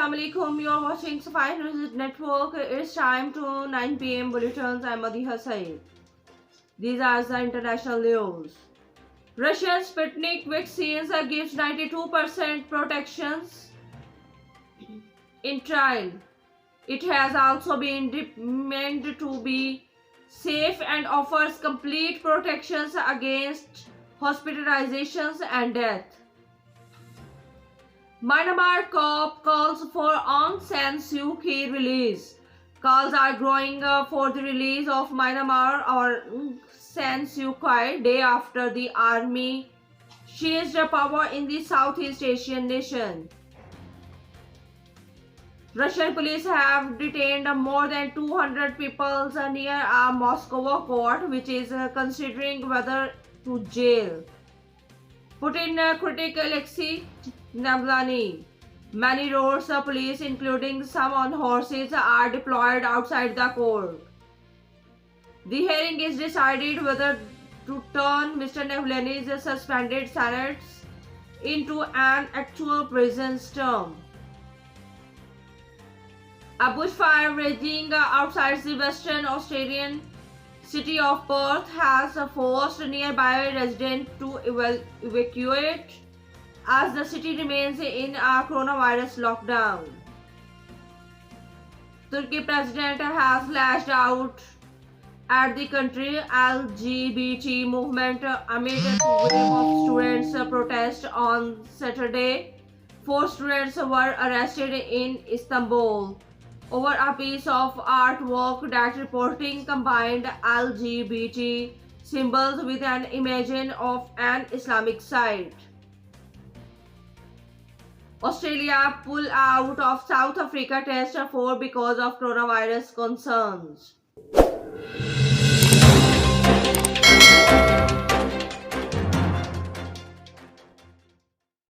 Assalamualaikum. You are watching Safai News Network. It's time to 9 p.m. bulletins. I'm Yasir. These are the international news. Russian Sputnik vaccines gives 92% protections in trial. It has also been deemed to be safe and offers complete protections against hospitalizations and death. Myanmar cop calls for Aung San Suu Kyi release. Calls are growing for the release of Myanmar or Aung San Suu Kyi day after the army seized power in the Southeast Asian nation. Russian police have detained more than 200 people near a Moscow court, which is considering whether to jail Putin critic Alexei Navalny. Many roads police, including some on horses, are deployed outside the court. The hearing is decided whether to turn Mr. Navalny's suspended sentence into an actual prison term. A bushfire raging outside the Western Australian city of Perth has forced nearby residents to evacuate as the city remains in a coronavirus lockdown. Turkey president has lashed out at the country LGBT movement amid a wave of students' protest on Saturday. 4 students were arrested in Istanbul over a piece of artwork that reporting combined LGBT symbols with an image of an Islamic site. Australia pulled out of South Africa Test 4 because of coronavirus concerns.